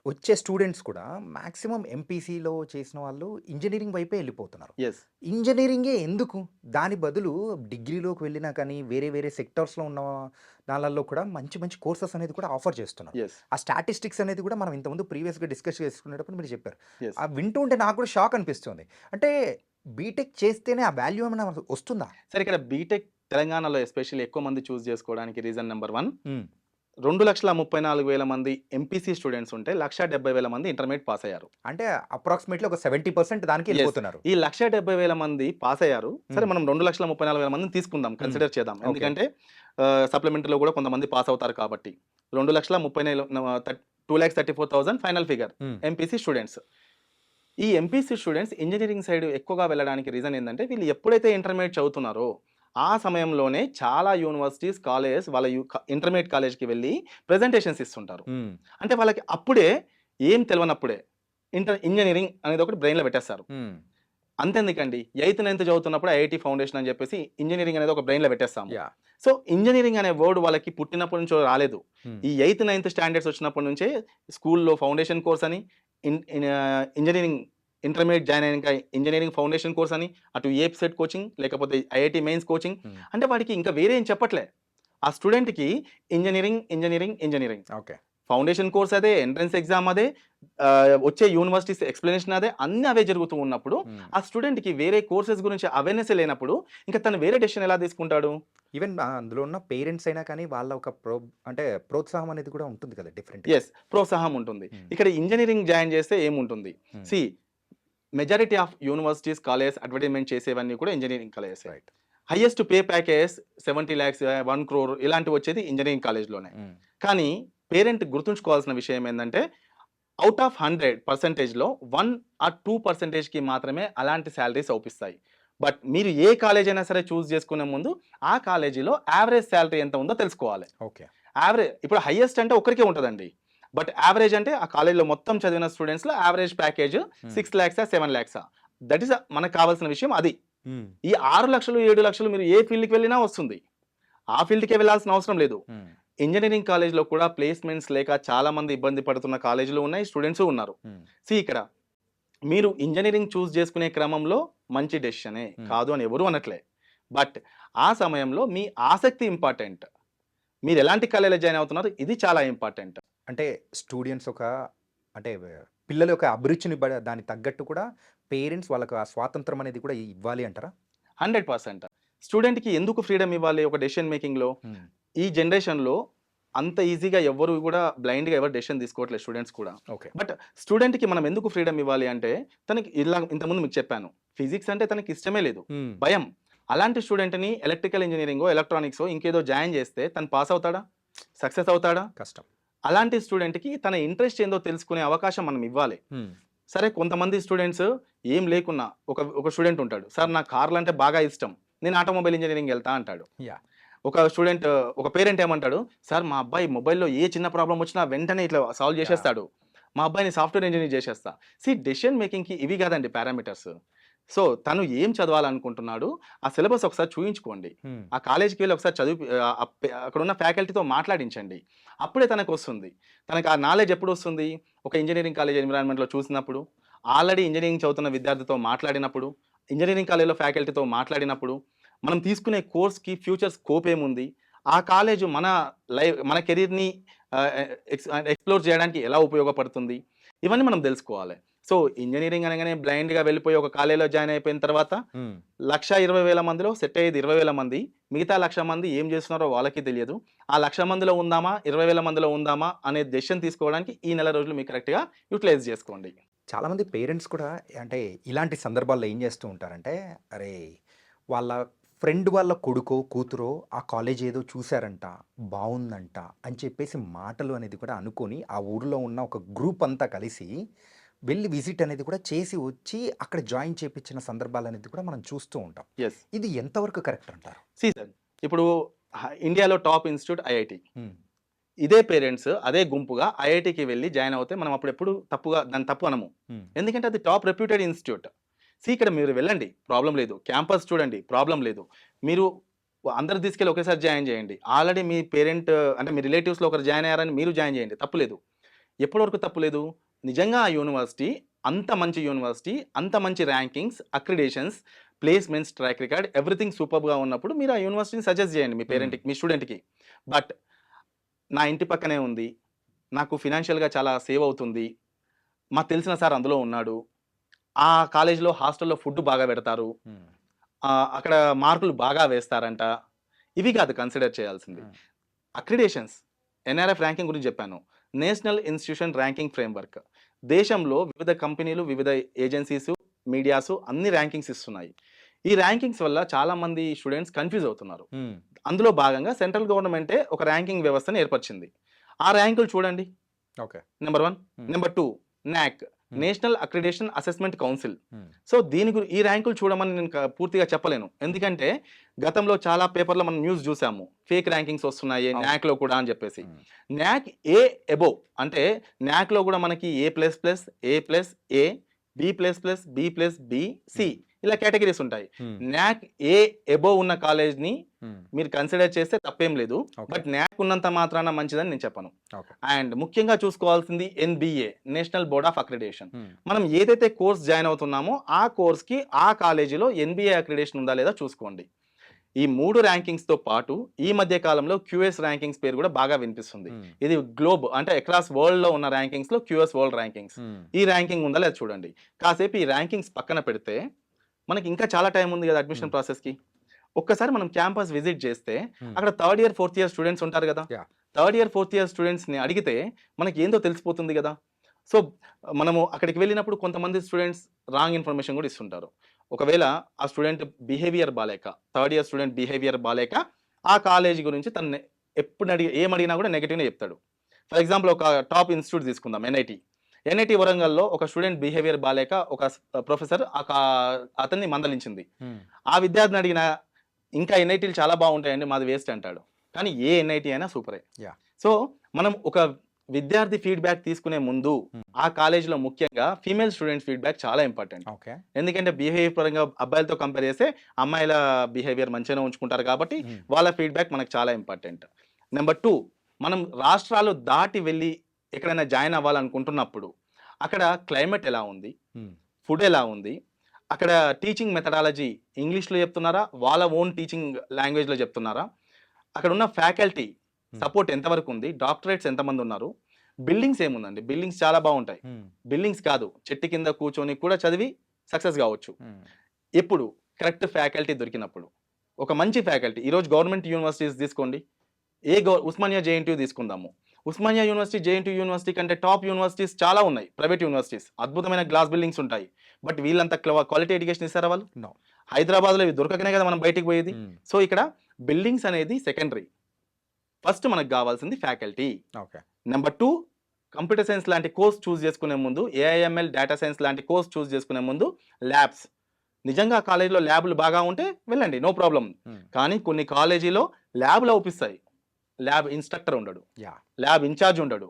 వచ్చే స్టూడెంట్స్ కూడా మాక్సిమం ఎంపీసీలో చేసిన వాళ్ళు ఇంజినీరింగ్ వైపే వెళ్ళిపోతున్నారు. ఎస్ ఇంజినీరింగే ఎందుకు? దాని బదులు డిగ్రీలోకి వెళ్ళినా కానీ వేరే వేరే సెక్టార్స్‌లో ఉన్న దానిలలో కూడా మంచి మంచి కోర్సెస్ అనేది కూడా ఆఫర్ చేస్తున్నారు. ఎస్ ఆ స్టాటిస్టిక్స్ అనేది కూడా మనం ఇంతకుముందు ప్రీవియస్‌గా డిస్కస్ చేసుకునేటప్పుడు మీరు చెప్పారు. ఎస్ వింటూ ఉంటే నాకు కూడా షాక్ అనిపిస్తుంది. అంటే బీటెక్ చేస్తేనే ఆ వాల్యూ ఏమైనా వస్తుందా? సరే, ఇక్కడ బీటెక్ తెలంగాణలో ఎస్పెషల్లీ ఎక్కువ మంది చూస్ చేసుకోవడానికి రీజన్ నెంబర్ 1, హ్మ్. 2,34,000 మంది ఎంపీసీ స్టూడెంట్స్ ఉంటే 1,70,000 మంది ఇంటర్మీడియట్ పాస్ అయ్యారు. అంటే అప్రాక్సిమేట్లీ ఒక 70% దానికి వెళ్ళిపోతున్నారు. ఈ 1,70,000 మంది పాస్ అయ్యారు. సరే, మనం 2,34,000 మందిని తీసుకుందాం, కన్సిడర్ చేద్దాం. Okay. ఎందుకంటే సప్లిమెంటరీలో కూడా కొంతమంది పాస్ అవుతారు కాబట్టి 2,34,000 ఫైనల్ ఫిగర్ హ్మ్. MPC students. ఈ ఎంపీసీ స్టూడెంట్స్ ఇంజనీరింగ్ సైడ్ ఎక్కువగా వెళ్ళడానికి రీజన్ ఏంటంటే, వీళ్ళు ఎప్పుడైతే ఇంటర్మీడియట్ చదువుతున్నారో ఆ సమయంలోనే చాలా యూనివర్సిటీస్, కాలేజెస్ వాళ్ళ ఇంటర్మీడియట్ కాలేజ్కి వెళ్ళి ప్రెజెంటేషన్స్ ఇస్తుంటారు. హ్మ్. అంటే వాళ్ళకి అప్పుడే ఏం తెలియనప్పుడే ఇంజనీరింగ్ అనేది ఒకటి బ్రెయిన్లో పెట్టేస్తారు. హ్మ్. అంతెందుకండి, 8th 9th చదువుతున్నప్పుడు ఐఐటి ఫౌండేషన్ అని చెప్పేసి ఇంజనీరింగ్ అనేది ఒక బ్రెయిన్లో పెట్టేస్తాము. యాహ్! సో ఇంజనీరింగ్ అనే వర్డ్ వాళ్ళకి పుట్టినప్పటి నుంచో రాలేదు. హ్మ్. ఈ 8th 9th స్టాండర్డ్స్ వచ్చినప్పటి నుంచే స్కూల్లో ఫౌండేషన్ కోర్స్ అని, ఇంజనీరింగ్ ఇంటర్మీడియట్ జాయిన్ అయినాక ఇంజనీరింగ్ ఫౌండేషన్ కోర్స్ అని, అటు ఏప్సెట్ కోచింగ్ లేకపోతే ఐఐటి మెయిన్స్ కోచింగ్. హ్మ్. అంటే వాడికి ఇంకా వేరే ఏం చెప్పట్లే. ఆ స్టూడెంట్కి engineering engineering engineering okay. Foundation course అదే, ఎంట్రన్స్ ఎగ్జామ్ అదే, వచ్చే యూనివర్సిటీస్ ఎక్స్ప్లెనేషన్ అదే, అన్నీ అవే జరుగుతూ ఉన్నప్పుడు హ్మ్. ఆ స్టూడెంట్కి వేరే కోర్సెస్ గురించి అవేర్నెస్ లేనప్పుడు ఇంకా తను వేరే డెసిషన్ ఎలా తీసుకుంటాడు? ఈవెన్ అందులో ఉన్న పేరెంట్స్ అయినా కానీ వాళ్ళ ఒక అంటే ప్రోత్సాహం అనేది కూడా ఉంటుంది కదా డిఫరెంట్. ఎస్, ప్రోత్సాహం ఉంటుంది. Hmm. ఇక్కడ ఇంజనీరింగ్ జాయిన్ చేస్తే ఏముంటుంది? Hmm. See majority of universities, college advertisement చేసేవన్నీ కూడా engineering colleges. Right. Highest pay package 70 lakhs, 1 crore ఇలాంటివి వచ్చేది ఇంజనీరింగ్ కాలేజ్లోనే. కానీ పేరెంట్ గుర్తుంచుకోవాల్సిన విషయం ఏంటంటే, అవుట్ ఆఫ్ 100%లో 1 or 2%కి మాత్రమే అలాంటి శాలరీస్ అవుపిస్తాయి. బట్ మీరు ఏ కాలేజ్ అయినా సరే చూస్ చేసుకునే ముందు ఆ కాలేజీలో యావరేజ్ శాలరీ ఎంత ఉందో తెలుసుకోవాలి. ఓకే. యావరేజ్ ఇప్పుడు హైయెస్ట్ అంటే ఒకరికే ఉంటుందండి. బట్ యావరేజ్ అంటే ఆ కాలేజ్లో మొత్తం చదివిన స్టూడెంట్స్లో average package 6 lakhs, 7 lakhs. That is మనకు కావాల్సిన విషయం అది. ఈ 6 లక్షలు 7 లక్షలు మీరు ఏ ఫీల్డ్కి వెళ్ళినా వస్తుంది. ఆ ఫీల్డ్కే వెళ్ళాల్సిన అవసరం లేదు. ఇంజనీరింగ్ కాలేజ్లో కూడా ప్లేస్మెంట్స్ లేక చాలా మంది ఇబ్బంది పడుతున్న కాలేజీలు ఉన్నాయి, స్టూడెంట్స్ ఉన్నారు. ఇక్కడ మీరు ఇంజనీరింగ్ చూస్ చేసుకునే క్రమంలో మంచి డెసిషనే, కాదు అని ఎవరు అనట్లే. బట్ ఆ సమయంలో మీ ఆసక్తి ఇంపార్టెంట్. మీరు ఎలాంటి కాలేజీలో జాయిన్ అవుతున్నారు ఇది చాలా ఇంపార్టెంట్. అంటే స్టూడెంట్స్ అంటే పిల్లల యొక్క అభిరుచిని దానికి తగ్గట్టు కూడా పేరెంట్స్ వాళ్ళకి ఆ స్వాతంత్రం అనేది కూడా ఇవ్వాలి అంటారా? 100%. స్టూడెంట్కి ఎందుకు ఫ్రీడమ్ ఇవ్వాలి ఒక డెసిషన్ మేకింగ్లో? ఈ జనరేషన్లో అంత ఈజీగా ఎవరు కూడా బ్లైండ్గా ఎవరు డెసిషన్ తీసుకోవట్లేదు, స్టూడెంట్స్ కూడా. ఓకే. బట్ స్టూడెంట్కి మనం ఎందుకు ఫ్రీడమ్ ఇవ్వాలి అంటే, తనకి ఇంతకుముందు మీకు చెప్పాను, ఫిజిక్స్ అంటే తనకి ఇష్టమే లేదు, భయం. అలాంటి స్టూడెంట్ని ఎలక్ట్రికల్ ఇంజనీరింగో ఎలక్ట్రానిక్సో ఇంకేదో జాయిన్ చేస్తే తను పాస్ అవుతాడా? సక్సెస్ అవుతాడా? కష్టం. అలాంటి స్టూడెంట్కి తన ఇంట్రెస్ట్ ఏందో తెలుసుకునే అవకాశం మనం ఇవ్వాలి. సరే, కొంతమంది స్టూడెంట్స్ ఏం లేకున్నా ఒక స్టూడెంట్ ఉంటాడు, సార్ నాకు కార్లు అంటే బాగా ఇష్టం, నేను ఆటోమొబైల్ ఇంజనీరింగ్ వెళ్తా అంటాడు. ఒక స్టూడెంట్, ఒక పేరెంట్ ఏమంటాడు, సార్ మా అబ్బాయి మొబైల్లో ఏ చిన్న ప్రాబ్లం వచ్చినా వెంటనే ఇట్లా సాల్వ్ చేసేస్తాడు, మా అబ్బాయిని సాఫ్ట్వేర్ ఇంజనీర్ చేసేస్తా. డెసిషన్ మేకింగ్కి ఇవి కాదండి పారామీటర్స్. సో తను ఏం చదవాలనుకుంటున్నాడు ఆ సిలబస్ ఒకసారి చూయించుకోండి, ఆ కాలేజీకి వెళ్ళి ఒకసారి చదివి అక్కడ ఉన్న ఫ్యాకల్టీతో మాట్లాడించండి, అప్పుడే తనకు వస్తుంది. తనకు ఆ నాలెడ్జ్ ఎప్పుడు వస్తుంది? ఒక ఇంజనీరింగ్ కాలేజ్ ఎన్విరాన్మెంట్లో చూసినప్పుడు, ఆల్రెడీ ఇంజనీరింగ్ చదువుతున్న విద్యార్థితో మాట్లాడినప్పుడు, ఇంజనీరింగ్ కాలేజ్లో ఫ్యాకల్టీతో మాట్లాడినప్పుడు, మనం తీసుకునే కోర్స్కి ఫ్యూచర్ స్కోప్ ఏముంది, ఆ కాలేజ్ మన కెరీర్ని ఎక్స్ప్లోర్ చేయడానికి ఎలా ఉపయోగపడుతుంది, ఇవన్నీ మనం తెలుసుకోవాలి. సో ఇంజనీరింగ్ అనగానే బ్లైండ్గా వెళ్ళిపోయి ఒక కాలేజీలో జాయిన్ అయిపోయిన తర్వాత 1,20,000 మందిలో సెట్ అయ్యేది 20,000 మంది, మిగతా 1,00,000 మంది ఏం చేస్తున్నారో వాళ్ళకి తెలియదు. ఆ 1,00,000 మందిలో ఉందామా 20,000 మందిలో ఉందామా అనే డెసిషన్ తీసుకోవడానికి ఈ నెల రోజులు మీరు కరెక్ట్గా యూటిలైజ్ చేసుకోండి. చాలామంది పేరెంట్స్ కూడా అంటే ఇలాంటి సందర్భాల్లో ఏం చేస్తూ ఉంటారంటే, అరే వాళ్ళ ఫ్రెండ్ వాళ్ళ కొడుకో కూతురో ఆ కాలేజ్ ఏదో చూశారంట, బాగుందంట అని చెప్పేసి మాటలు అనేది కూడా అనుకొని ఆ ఊరిలో ఉన్న ఒక గ్రూప్ అంతా కలిసి వెళ్ళి విజిట్ అనేది కూడా చేసి వచ్చి అక్కడ జాయిన్ చేయించిన సందర్భాలు అనేది కూడా మనం చూస్తూ ఉంటాం. ఎస్, ఇది ఎంతవరకు కరెక్ట్ అంటారు? సార్ ఇప్పుడు ఇండియాలో టాప్ ఇన్స్టిట్యూట్ ఐఐటి, ఇదే పేరెంట్స్ అదే గుంపుగా ఐఐటికి వెళ్ళి జాయిన్ అవుతే మనం అప్పుడు ఎప్పుడు దాన్ని తప్పు అనము, ఎందుకంటే అది టాప్ రెప్యూటెడ్ ఇన్స్టిట్యూట్. ఇక్కడ మీరు వెళ్ళండి, ప్రాబ్లం లేదు, క్యాంపస్ చూడండి, ప్రాబ్లం లేదు, మీరు అందరు తీసుకెళ్ళి ఒకేసారి జాయిన్ చేయండి. ఆల్రెడీ మీ పేరెంట్ అంటే మీ రిలేటివ్స్లో ఒకరు జాయిన్ అయ్యారని మీరు జాయిన్ చేయండి, తప్పులేదు. ఎప్పటివరకు తప్పులేదు? నిజంగా ఆ యూనివర్సిటీ అంత మంచి యూనివర్సిటీ, అంత మంచి rankings, accreditations, placements, track record everything సూపర్గా ఉన్నప్పుడు మీరు ఆ యూనివర్సిటీని సజెస్ట్ చేయండి మీ పేరెంట్కి, మీ స్టూడెంట్కి. బట్ నా ఇంటి పక్కనే ఉంది, నాకు ఫినాన్షియల్గా చాలా సేవ్ అవుతుంది, మాకు తెలిసిన సార్ అందులో ఉన్నాడు, ఆ కాలేజీలో హాస్టల్లో ఫుడ్ బాగా పెడతారు, అక్కడ మార్కులు బాగా వేస్తారంట, ఇవి కాదు కన్సిడర్ చేయాల్సింది. అక్రిడేషన్స్, ఎన్ఆర్ఎఫ్ ర్యాంకింగ్ గురించి చెప్పాను. National institution ranking framework. దేశంలో వివిధ కంపెనీలు, వివిధ ఏజెన్సీస్, మీడియాస్ అన్ని ర్యాంకింగ్స్ ఇస్తున్నాయి. ఈ ర్యాంకింగ్స్ వల్ల చాలా మంది స్టూడెంట్స్ కన్ఫ్యూజ్ అవుతున్నారు. అందులో భాగంగా సెంట్రల్ గవర్నమెంటే ఒక ర్యాంకింగ్ వ్యవస్థను ఏర్పరిచింది. ఆ ర్యాంకులు చూడండి. ఓకే. నెంబర్ 1. నెంబర్ 2 నాక్, national accreditation assessment council. So ఈ ర్యాంకులు చూడమని నేను పూర్తిగా చెప్పలేను, ఎందుకంటే గతంలో చాలా పేపర్లో మనం న్యూస్ చూసాము, ఫేక్ ర్యాంకింగ్స్ వస్తున్నాయి నాక్లో కూడా అని చెప్పేసి. నాక్ ఏ అబోవ్ అంటే నాక్లో కూడా మనకి A++, A++, B++, C ఇలా కేటగిరీస్ ఉంటాయి. నాక్ ఏ అబోవ్ ఉన్న కాలేజ్ని మీరు కన్సిడర్ చేస్తే తప్పేం లేదు, బట్ నాక్ ఉన్నంత మాత్రాన మంచిదని నేను చెప్పను. అండ్ ముఖ్యంగా చూసుకోవాల్సింది NBA, national board of accreditation. మనం ఏదైతే కోర్స్ జాయిన్ అవుతున్నామో ఆ కోర్స్కి ఆ కాలేజీలో NBA అక్రిడేషన్ ఉందా లేదా చూసుకోండి. ఈ 3 ర్యాంకింగ్స్తో పాటు ఈ మధ్య కాలంలో QS ర్యాంకింగ్స్ పేరు కూడా బాగా వినిపిస్తుంది. ఇది గ్లోబ్ అంటే అక్రాస్ వరల్డ్లో ఉన్న ర్యాంకింగ్స్లో QS వరల్డ్ ర్యాంకింగ్స్. ఈ ర్యాంకింగ్ ఉందా లేదా చూడండి. కాసేపు ఈ ర్యాంకింగ్స్ పక్కన పెడితే మనకి ఇంకా చాలా టైం ఉంది కదా అడ్మిషన్ ప్రాసెస్కి. ఒక్కసారి మనం క్యాంపస్ విజిట్ చేస్తే అక్కడ 3rd year 4th year students ఉంటారు కదా. 3rd ఇయర్ 4th ఇయర్ స్టూడెంట్స్ని అడిగితే మనకి ఏందో తెలిసిపోతుంది కదా. సో మనము అక్కడికి వెళ్ళినప్పుడు కొంతమంది స్టూడెంట్స్ రాంగ్ ఇన్ఫర్మేషన్ కూడా ఇస్తుంటారు. ఒకవేళ ఆ స్టూడెంట్ బిహేవియర్ బాలేక, 3rd ఇయర్ స్టూడెంట్ బిహేవియర్ బాలేక ఆ కాలేజీ గురించి తను ఎప్పుడు ఏమడిగినా కూడా నెగిటివ్నే చెప్తాడు. ఫర్ ఎగ్జాంపుల్ ఒక టాప్ ఇన్స్టిట్యూట్ తీసుకుందాం, NIT వరంగల్లో ఒక స్టూడెంట్ బిహేవియర్ బాలేక ఒక ప్రొఫెసర్ అతన్ని మందలించింది. ఆ విద్యార్థిని అడిగిన ఇంకా NITలు చాలా బాగుంటాయండి, మాది వేస్ట్ అంటాడు. కానీ ఏ NIT అయినా సూపరే. సో మనం ఒక విద్యార్థి ఫీడ్బ్యాక్ తీసుకునే ముందు ఆ కాలేజీలో ముఖ్యంగా ఫీమేల్ స్టూడెంట్స్ ఫీడ్బ్యాక్ చాలా ఇంపార్టెంట్. ఎందుకంటే బిహేవియర్ పరంగా అబ్బాయిలతో కంపేర్ చేస్తే అమ్మాయిల బిహేవియర్ మంచిగానే ఉంచుకుంటారు కాబట్టి వాళ్ళ ఫీడ్బ్యాక్ మనకు చాలా ఇంపార్టెంట్. నెంబర్ 2, మనం రాష్ట్రాలు దాటి వెళ్ళి ఎక్కడైనా జాయిన్ అవ్వాలనుకుంటున్నప్పుడు అక్కడ క్లైమేట్ ఎలా ఉంది, ఫుడ్ ఎలా ఉంది, అక్కడ టీచింగ్ మెథడాలజీ ఇంగ్లీష్లో చెప్తున్నారా, వాళ్ళ ఓన్ టీచింగ్ లాంగ్వేజ్లో చెప్తున్నారా, అక్కడ ఉన్న ఫ్యాకల్టీ సపోర్ట్ ఎంతవరకు ఉంది, డాక్టరేట్స్ ఎంతమంది ఉన్నారు, బిల్డింగ్స్ ఏముందండి. బిల్డింగ్స్ చాలా బాగుంటాయి. బిల్డింగ్స్ కాదు, చెట్టు కింద కూర్చొని కూడా చదివి సక్సెస్ కావచ్చు. ఎప్పుడు కరెక్ట్ ఫ్యాకల్టీ దొరికినప్పుడు. ఒక మంచి ఫ్యాకల్టీ ఈరోజు గవర్నమెంట్ యూనివర్సిటీస్ తీసుకోండి, ఉస్మానియా JNTU తీసుకుందాము. ఉస్మానియా యూనివర్సిటీ JNTU యూనివర్సిటీ కంటే టాప్ యూనివర్సిటీస్ చాలా ఉన్నాయి, ప్రైవేట్ యూనివర్సిటీస్, అద్భుతమైన గ్లాస్ బిల్డింగ్స్ ఉంటాయి. బట్ వీళ్ళంతా క్వాలిటీ ఎడ్యుకేషన్ ఇస్తారా వాళ్ళు? హైదరాబాద్లో ఇవి దొరకకనే కదా మనం బయటికి పోయేది. సో ఇక్కడ బిల్డింగ్స్ అనేది సెకండరీ, ఫస్ట్ మనకు కావాల్సింది ఫ్యాకల్టీ. నెంబర్ 2, కంప్యూటర్ సైన్స్ లాంటి కోర్స్ చూస్ చేసుకునే ముందు, AIML డేటా సైన్స్ లాంటి కోర్స్ చూస్ చేసుకునే ముందు ల్యాబ్స్. నిజంగా కాలేజీలో ల్యాబ్లు బాగా ఉంటే వెళ్ళండి, నో ప్రాబ్లం. కానీ కొన్ని కాలేజీలో ల్యాబ్లు అవుపిస్తాయి, ల్యాబ్ ఇన్స్ట్రక్టర్ ఉండడు, ల్యాబ్ ఇన్ఛార్జ్ ఉండడు,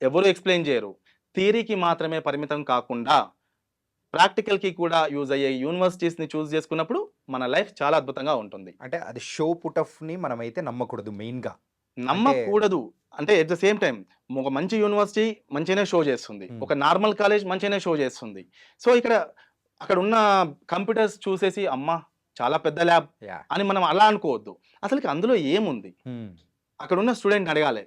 ఎవరు ఎక్స్ప్లెయిన్ చేయరు. థియరీకి మాత్రమే పరిమితం కాకుండా ప్రాక్టికల్కి కూడా యూజ్ అయ్యే యూనివర్సిటీస్ని చూస్ చేసుకున్నప్పుడు మన లైఫ్ చాలా అద్భుతంగా ఉంటుంది. అంటే అది షో పుటఫ్ని మనమైతే నమ్మకూడదు, మెయిన్గా నమ్మకూడదు. అంటే ఎట్ ద సేమ్ టైం ఒక మంచి యూనివర్సిటీ మంచిగానే షో చేస్తుంది, ఒక నార్మల్ కాలేజ్ మంచిగానే షో చేస్తుంది. సో అక్కడ ఉన్న కంప్యూటర్స్ చూసేసి అమ్మా చాలా పెద్ద ల్యాబ్ అని మనం అలా అనుకోవద్దు. అసలుకి అందులో ఏముంది, అక్కడ ఉన్న స్టూడెంట్ అడగాలి,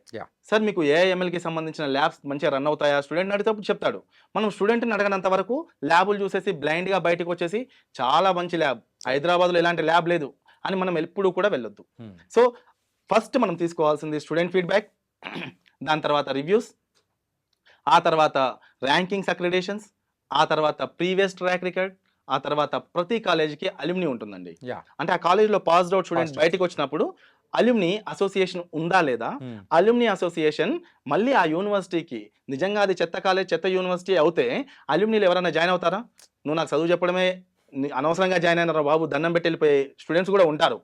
సార్ మీకు AIMLకి సంబంధించిన ల్యాబ్స్ మంచిగా రన్ అవుతాయా? స్టూడెంట్ అడిగినప్పుడు చెప్తాడు. మనం స్టూడెంట్ని అడగనంత వరకు ల్యాబులు చూసేసి బ్లైండ్గా బయటకు వచ్చేసి చాలా మంచి ల్యాబ్, హైదరాబాద్లో ఎలాంటి ల్యాబ్ లేదు అని మనం ఎప్పుడు కూడా వెళ్ళొద్దు. సో ఫస్ట్ మనం తీసుకోవాల్సింది స్టూడెంట్ ఫీడ్బ్యాక్, దాని తర్వాత రివ్యూస్, ఆ తర్వాత ర్యాంకింగ్స్, అక్రిడేషన్స్, ఆ తర్వాత ప్రీవియస్ ట్రాక్ రికార్డ్, ఆ తర్వాత ప్రతి కాలేజీకి అల్యూమినీ ఉంటుందండి. అంటే ఆ కాలేజీలో పాస్డ్ అవుట్ స్టూడెంట్స్ బయటకు వచ్చినప్పుడు అల్యూమినీ అసోసియేషన్ ఉందా లేదా, అల్యూమినీ అసోసియేషన్ మళ్ళీ ఆ యూనివర్సిటీకి నిజంగా అది చెత్త కాలేజ్, చెత్త యూనివర్సిటీ అవుతే అల్యూమినీలు ఎవరైనా జాయిన్ అవుతారా? నువ్వు నాకు చదువు చెప్పడమే అనవసరంగా జాయిన్ అయినారా బాబు, దండం పెట్టి వెళ్ళిపోయే స్టూడెంట్స్ కూడా ఉంటారు.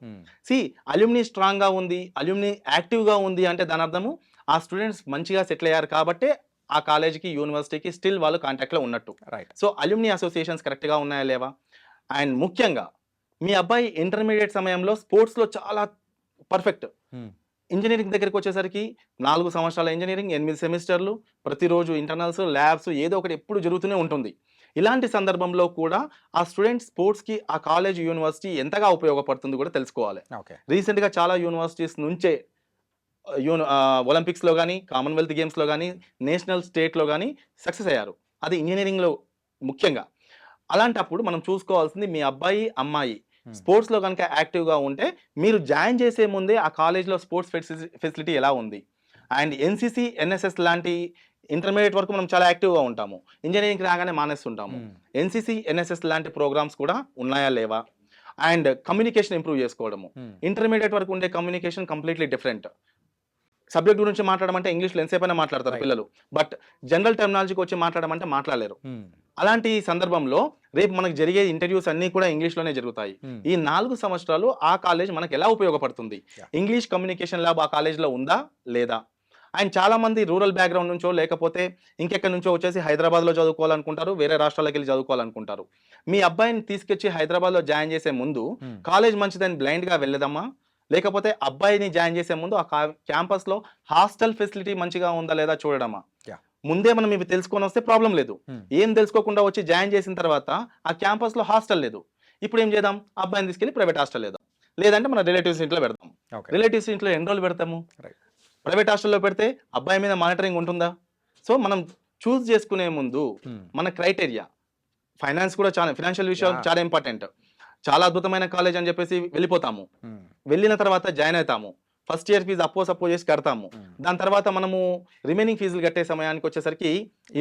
అల్యూమినీ స్ట్రాంగ్గా ఉంది, అల్యూమినీ యాక్టివ్గా ఉంది అంటే దాని అర్థము ఆ స్టూడెంట్స్ మంచిగా సెటిల్ అయ్యారు కాబట్టే ఆ కాలేజీకి, యూనివర్సిటీకి స్టిల్ వాళ్ళు కాంటాక్ట్లో ఉన్నట్టు. సో అల్యూమినీ అసోసియేషన్స్ కరెక్ట్గా ఉన్నాయా లేవా? అండ్ ముఖ్యంగా మీ అబ్బాయి ఇంటర్మీడియట్ సమయంలో స్పోర్ట్స్లో చాలా పర్ఫెక్ట్, ఇంజనీరింగ్ దగ్గరికి వచ్చేసరికి 4 సంవత్సరాల ఇంజనీరింగ్, 8 సెమిస్టర్లు, ప్రతిరోజు ఇంటర్నల్స్, ల్యాబ్స్ ఏదో ఒకటి ఎప్పుడు జరుగుతూనే ఉంటుంది. ఇలాంటి సందర్భంలో కూడా ఆ స్టూడెంట్ స్పోర్ట్స్కి ఆ కాలేజ్, యూనివర్సిటీ ఎంతగా ఉపయోగపడుతుంది కూడా తెలుసుకోవాలి. ఓకే. రీసెంట్గా చాలా యూనివర్సిటీస్ నుంచే ఒలింపిక్స్లో కానీ, కామన్వెల్త్ గేమ్స్లో కానీ, నేషనల్ స్టేట్లో కానీ సక్సెస్ అయ్యారు. అది ఇంజనీరింగ్లో ముఖ్యంగా. అలాంటప్పుడు మనం చూసుకోవాల్సింది మీ అబ్బాయి, అమ్మాయి స్పోర్ట్స్లో కనుక యాక్టివ్గా ఉంటే మీరు జాయిన్ చేసే ముందే ఆ కాలేజ్లో స్పోర్ట్స్ ఫెసిలిటీ ఎలా ఉంది, అండ్ ఎన్సీసీ, ఎన్ఎస్ఎస్ లాంటి ఇంటర్మీడియట్ వరకు మనం చాలా యాక్టివ్గా ఉంటాము, ఇంజనీరింగ్ రాగానే మానేస్తుంటాము. ఎన్సీసీ, ఎన్ఎస్ఎస్ లాంటి ప్రోగ్రామ్స్ కూడా ఉన్నాయా లేవా, అండ్ కమ్యూనికేషన్ ఇంప్రూవ్ చేసుకోవడము. ఇంటర్మీడియట్ వరకు ఉండే కమ్యూనికేషన్ కంప్లీట్లీ డిఫరెంట్. సబ్జెక్ట్ గురించి మాట్లాడమంటే ఇంగ్లీష్లో ఎంతసేపైనా మాట్లాడతారు పిల్లలు, బట్ జనరల్ టెర్మినాలజీకి వచ్చి మాట్లాడమంటే మాట్లాడలేరు. అలాంటి సందర్భంలో రేపు మనకు జరిగే ఇంటర్వ్యూస్ అన్నీ కూడా ఇంగ్లీష్లోనే జరుగుతాయి. ఈ 4 సంవత్సరాలు ఆ కాలేజ్ మనకు ఎలా ఉపయోగపడుతుంది, ఇంగ్లీష్ కమ్యూనికేషన్ ల్యాబ్ ఆ కాలేజ్లో ఉందా లేదా. అండ్ చాలా మంది రూరల్ బ్యాక్గ్రౌండ్ నుంచో లేకపోతే ఇంకెక్కడి నుంచో వచ్చేసి హైదరాబాద్లో చదువుకోవాలనుకుంటారు, వేరే రాష్ట్రాలకు వెళ్ళి చదువుకోవాలనుకుంటారు. మీ అబ్బాయిని తీసుకొచ్చి హైదరాబాద్లో జాయిన్ చేసే ముందు కాలేజ్ మంచిదని బ్లైండ్గా వెళ్ళదమ్మా, లేకపోతే అబ్బాయిని జాయిన్ చేసే ముందు ఆ క్యాంపస్లో హాస్టల్ ఫెసిలిటీ మంచిగా ఉందా లేదా చూడడమా. ముందే మనం ఇవి తెలుసుకొని వస్తే ప్రాబ్లం లేదు. ఏం తెలుసుకోకుండా వచ్చి జాయిన్ చేసిన తర్వాత ఆ క్యాంపస్లో హాస్టల్ లేదు, ఇప్పుడు ఏం చేద్దాం, అబ్బాయిని తీసుకెళ్ళి ప్రైవేట్ హాస్టల్ లేదాం, లేదంటే మన రిలేటివ్స్ ఇంట్లో పెడతాం. రిలేటివ్స్ ఇంట్లో ఎన్ని రోజులు పెడతాము, ప్రైవేట్ హాస్టల్లో పెడితే అబ్బాయి మీద మానిటరింగ్ ఉంటుందా. సో మనం చూస్ చేసుకునే ముందు మన క్రైటీరియా, ఫైనాన్స్ కూడా చాలా, ఫైనాన్షియల్ విషయాలు చాలా ఇంపార్టెంట్. చాలా అద్భుతమైన కాలేజ్ అని చెప్పేసి వెళ్ళిపోతాము, వెళ్ళిన తర్వాత జాయిన్ అవుతాము, ఫస్ట్ ఇయర్ ఫీజు అప్పో చేసి కడతాము. దాని తర్వాత మనము రిమైనింగ్ ఫీజులు కట్టే సమయానికి వచ్చేసరికి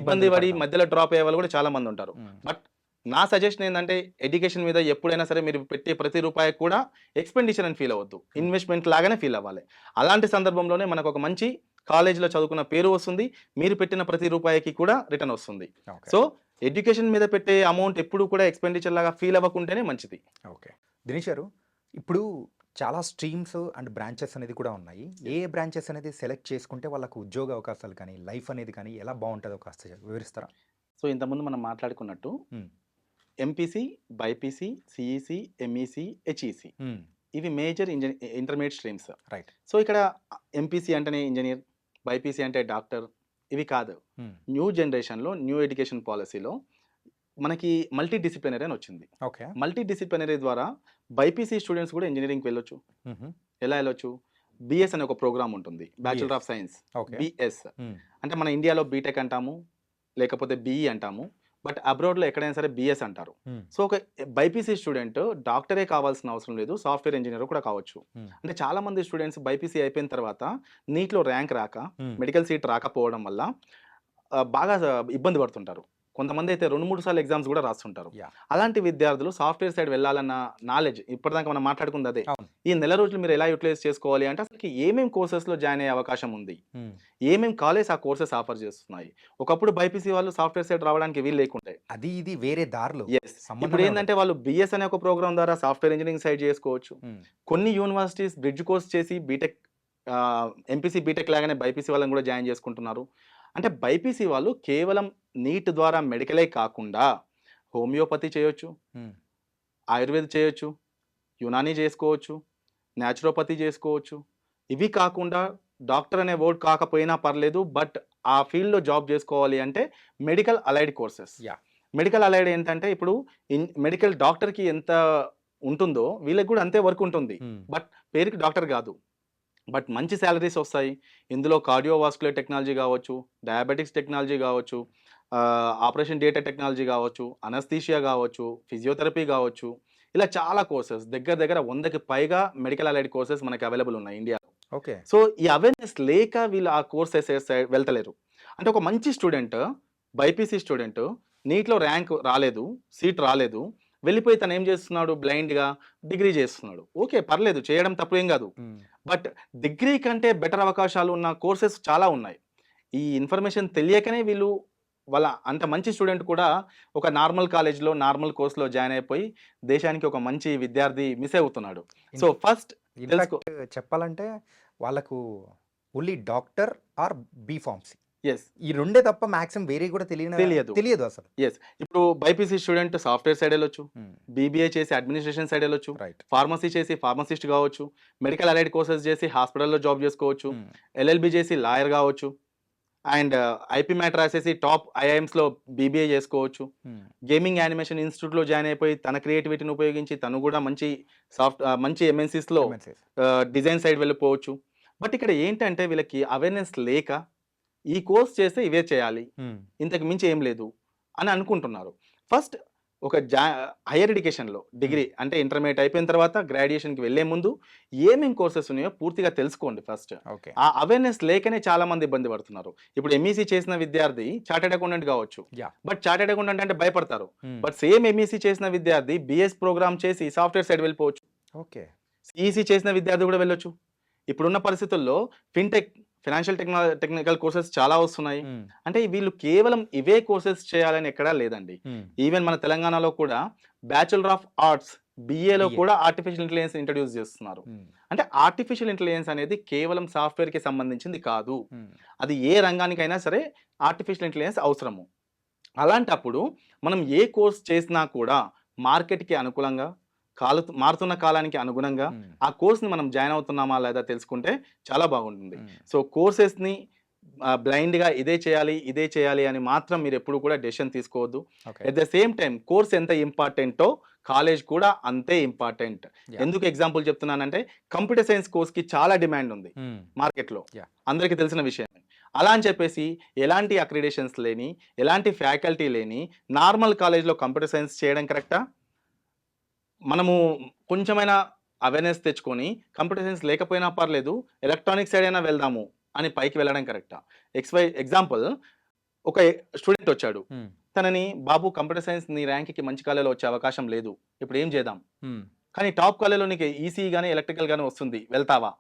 ఇబ్బంది పడి మధ్యలో డ్రాప్ అయ్యే వాళ్ళు కూడా చాలా మంది ఉంటారు. బట్ నా సజెషన్ ఏంటంటే ఎడ్యుకేషన్ మీద ఎప్పుడైనా సరే మీరు పెట్టే ప్రతి రూపాయి కూడా ఎక్స్పెండిచర్ అని ఫీల్ అవ్వద్దు, ఇన్వెస్ట్మెంట్ లాగానే ఫీల్ అవ్వాలి. అలాంటి సందర్భంలోనే మనకు ఒక మంచి కాలేజ్లో చదువుకున్న పేరు వస్తుంది, మీరు పెట్టిన ప్రతి రూపాయికి కూడా రిటర్న్ వస్తుంది. సో ఎడ్యుకేషన్ మీద పెట్టే అమౌంట్ ఎప్పుడు కూడా ఎక్స్పెండిచర్ లాగా ఫీల్ అవ్వకుంటేనే మంచిది. ఓకే దినేష్ గారు, ఇప్పుడు చాలా స్ట్రీమ్స్ అండ్ బ్రాంచెస్ అనేది కూడా ఉన్నాయి. ఏ బ్రాంచెస్ అనేది సెలెక్ట్ చేసుకుంటే వాళ్ళకు ఉద్యోగ అవకాశాలు కానీ లైఫ్ అనేది కానీ ఎలా బాగుంటుందో కాస్త వివరిస్తారా? సో ఇంతకుముందు మనం మాట్లాడుకున్నట్టు MPC, BiPC, CEC, MEC, HEC ఇవి major intermediate streams. Right. So ఇక్కడ ఎంపీసీ అంటేనే ఇంజనీర్, బైపీసీ అంటే డాక్టర్, ఇవి కాదు. న్యూ జనరేషన్లో న్యూ ఎడ్యుకేషన్ పాలసీలో మనకి మల్టీ డిసిప్లినరీ అని వచ్చింది. ఓకే. మల్టీ డిసిప్లినరీ ద్వారా బైపీసీ స్టూడెంట్స్ కూడా ఇంజనీరింగ్కి వెళ్ళొచ్చు. ఎలా వెళ్ళొచ్చు, బిఎస్ అనే ఒక ప్రోగ్రామ్ ఉంటుంది, బ్యాచులర్ ఆఫ్ సైన్స్, బిఎస్. అంటే మన ఇండియాలో బీటెక్ అంటాము, లేకపోతే బీఈ అంటాము, బట్ అబ్రాడ్లో ఎక్కడైనా సరే బిఎస్ అంటారు. సో ఒక బైపీసీ స్టూడెంట్ డాక్టరే కావాల్సిన అవసరం లేదు, సాఫ్ట్వేర్ ఇంజనీర్ కూడా కావచ్చు. అంటే చాలా మంది స్టూడెంట్స్ బైపీసీ అయిపోయిన తర్వాత నీట్లో ర్యాంక్ రాక, మెడికల్ సీట్ రాకపోవడం వల్ల బాగా ఇబ్బంది పడుతుంటారు. కొంతమంది అయితే 2-3 సార్లు ఎగ్జామ్స్ కూడా రాస్తుంటారు. అలాంటి విద్యార్థులు సాఫ్ట్వేర్ సైడ్ వెళ్ళాలన్న నాలెడ్జ్ ఇప్పటిదాకా మనం మాట్లాడుకుంది అదే. ఈ నెల రోజులు మీరు ఎలా యూటిలైజ్ చేసుకోవాలి అంటే అసలు ఏమేమి కోర్సెస్లో జాయిన్ అయ్యే అవకాశం ఉంది, ఏమేమి కాలేజ్ ఆ కోర్సెస్ ఆఫర్ చేస్తున్నాయి. ఒకప్పుడు బైపీసీ వాళ్ళు సాఫ్ట్వేర్ సైడ్ రావడానికి వీలు లేకుంటే అది ఇది వేరే దారిలో. ఇప్పుడు ఏంటంటే వాళ్ళు బిఎస్ అనే ఒక ప్రోగ్రామ్ ద్వారా సాఫ్ట్వేర్ ఇంజనీరింగ్ సైడ్ చేసుకోవచ్చు. కొన్ని యూనివర్సిటీస్ బ్రిడ్జ్ కోర్స్ చేసి బీటెక్, ఎంపీసీ బీటెక్ లాగానే బైపీసీ వాళ్ళని కూడా జాయిన్ చేసుకుంటున్నారు. అంటే బైపీసీ వాళ్ళు కేవలం నీట్ ద్వారా మెడికలే కాకుండా హోమియోపతి చేయొచ్చు, ఆయుర్వేద చేయొచ్చు, యునానీ చేసుకోవచ్చు, న్యాచురోపతి చేసుకోవచ్చు. ఇవి కాకుండా డాక్టర్ అనే వర్డ్ కాకపోయినా పర్లేదు, బట్ ఆ ఫీల్డ్లో జాబ్ చేసుకోవాలి అంటే medical allied courses. Medical allied ఏంటంటే ఇప్పుడు మెడికల్ డాక్టర్కి ఎంత ఉంటుందో వీళ్ళకి కూడా అంతే వర్క్ ఉంటుంది, బట్ పేరుకి డాక్టర్ కాదు, బట్ మంచి శాలరీస్ వస్తాయి. ఇందులో కార్డియోవాస్కులర్ టెక్నాలజీ కావచ్చు, డయాబెటిక్స్ టెక్నాలజీ కావచ్చు, ఆపరేషన్ థియేటర్ టెక్నాలజీ కావచ్చు, అనస్థీషియా కావచ్చు, ఫిజియోథెరపీ కావచ్చు, ఇలా చాలా కోర్సెస్ దగ్గర 100కి పైగా మెడికల్ అలైడ్ కోర్సెస్ మనకి అవైలబుల్ ఉన్నాయి ఇండియాలో. ఓకే. సో ఈ అవేర్నెస్ లేక వీళ్ళు ఆ కోర్సెస్ వెళ్తలేరు. అంటే ఒక మంచి స్టూడెంట్, బైపీసీ స్టూడెంట్, నీట్లో ర్యాంక్ రాలేదు, సీట్ రాలేదు, వెళ్ళిపోయి తను ఏం చేస్తున్నాడు, బ్లైండ్గా డిగ్రీ చేస్తున్నాడు. ఓకే, పర్లేదు, చేయడం తప్పు ఏం కాదు, బట్ డిగ్రీ కంటే బెటర్ అవకాశాలు ఉన్న కోర్సెస్ చాలా ఉన్నాయి. ఈ ఇన్ఫర్మేషన్ తెలియకనే వీళ్ళు వాళ్ళ అంత మంచి స్టూడెంట్ కూడా ఒక నార్మల్ కాలేజ్లో నార్మల్ కోర్సులో జాయిన్ అయిపోయి దేశానికి ఒక మంచి విద్యార్థి మిస్ అవుతున్నాడు. సో ఫస్ట్ చెప్పాలంటే వాళ్ళకు only doctor or B pharmacy yes ఈ రెండే తప్ప మాక్సిమం వేరే కూడా తెలియదు. తెలియదు అసలు. ఎస్ ఇప్పుడు బైపీసీ స్టూడెంట్ సాఫ్ట్వేర్ సైడ్ వెళ్ళొచ్చు, బీబీఏ చేసి అడ్మినిస్ట్రేషన్ సైడ్ వెళ్ళొచ్చు, రైట్. ఫార్మసీ చేసి ఫార్మసిస్ట్ కావచ్చు, మెడికల్ అలైడ్ కోర్సెస్ చేసి హాస్పిటల్లో జాబ్ చేసుకోవచ్చు, ఎల్ఎల్బి చేసి లాయర్ కావచ్చు, అండ్ ఐపీ మ్యాట్ రాసేసి టాప్ ఐఐఎమ్స్లో బీబీఏ చేసుకోవచ్చు, గేమింగ్ యానిమేషన్ ఇన్స్టిట్యూట్లో జాయిన్ అయిపోయి తన క్రియేటివిటీని ఉపయోగించి తను కూడా మంచి ఎంఎన్సీస్లో డిజైన్ సైడ్ వెళ్ళిపోవచ్చు. బట్ ఇక్కడ ఏంటంటే వీళ్ళకి అవేర్నెస్ లేక ఈ కోర్స్ చేస్తే ఇవే చేయాలి, ఇంతకు మించి ఏం లేదు అని అనుకుంటున్నారు. ఫస్ట్ ఒక హైయర్ ఎడ్యుకేషన్లో డిగ్రీ అంటే ఇంటర్మీడియట్ అయిపోయిన తర్వాత గ్రాడ్యుయేషన్కి వెళ్ళే ముందు ఏమేం కోర్సెస్ ఉన్నాయో పూర్తిగా తెలుసుకోండి ఫస్ట్. ఓకే. ఆ అవేర్నెస్ లేకనే చాలా మంది ఇబ్బంది పడుతున్నారు. ఇప్పుడు ఎంఈసీ చేసిన విద్యార్థి చార్టెడ్ అకౌంటెంట్ కావచ్చు, Yeah. బట్ చార్టెడ్ అకౌంటెంట్ అంటే భయపడతారు. బట్ సేమ్ ఎంఈసీ చేసిన విద్యార్థి బిఎస్ ప్రోగ్రామ్ చేసి సాఫ్ట్వేర్ సైడ్ వెళ్ళిపోవచ్చు, ఓకే. ఈసీ చేసిన విద్యార్థి కూడా వెళ్ళొచ్చు. ఇప్పుడున్న పరిస్థితుల్లో ఫినాన్షియల్ టెక్నికల్ కోర్సెస్ చాలా వస్తున్నాయి. అంటే వీళ్ళు కేవలం ఇవే కోర్సెస్ చేయాలని ఎక్కడా లేదండి. ఈవెన్ మన తెలంగాణలో కూడా బ్యాచులర్ ఆఫ్ ఆర్ట్స్ బిఏలో కూడా ఆర్టిఫిషియల్ ఇంటెలిజెన్స్ ఇంట్రడ్యూస్ చేస్తున్నారు. అంటే ఆర్టిఫిషియల్ ఇంటెలిజెన్స్ అనేది కేవలం సాఫ్ట్వేర్కి సంబంధించింది కాదు, అది ఏ రంగానికైనా సరే ఆర్టిఫిషియల్ ఇంటెలిజెన్స్ అవసరము. అలాంటప్పుడు మనం ఏ కోర్స్ చేసినా కూడా మార్కెట్కి అనుకూలంగా మారుతున్న కాలానికి అనుగుణంగా ఆ కోర్స్ని మనం జాయిన్ అవుతున్నామా లేదా తెలుసుకుంటే చాలా బాగుంటుంది. సో కోర్సెస్ని బ్లైండ్గా ఇదే చేయాలి అని మాత్రం మీరు ఎప్పుడు కూడా డెసిషన్ తీసుకోవద్దు. At the same time course ఎంత ఇంపార్టెంటో కాలేజ్ కూడా అంతే ఇంపార్టెంట్. ఎందుకు ఎగ్జాంపుల్ చెప్తున్నానంటే కంప్యూటర్ సైన్స్ కోర్స్కి చాలా డిమాండ్ ఉంది మార్కెట్లో, అందరికీ తెలిసిన విషయమే. అలా అని చెప్పేసి ఎలాంటి అక్రిడేషన్స్ లేని ఎలాంటి ఫ్యాకల్టీ లేని నార్మల్ కాలేజ్లో కంప్యూటర్ సైన్స్ చేయడం కరెక్టా? మనము కొంచెమైనా అవేర్నెస్ తెచ్చుకొని కంప్యూటర్ సైన్స్ లేకపోయినా పర్లేదు ఎలక్ట్రానిక్ సైడ్ అయినా వెళ్దాము అని పైకి వెళ్ళడం కరెక్టా? ఎగ్జాంపుల్ ఒక స్టూడెంట్ వచ్చాడు, తనని బాబు కంప్యూటర్ సైన్స్ నీ ర్యాంక్కి మంచి కాలేజీలో వచ్చే అవకాశం లేదు, ఇప్పుడు ఏం చేద్దాం, కానీ టాప్ కాలేజీలో నీకు ఈసీ కానీ ఎలక్ట్రికల్ కానీ వస్తుంది, వెళ్తావా?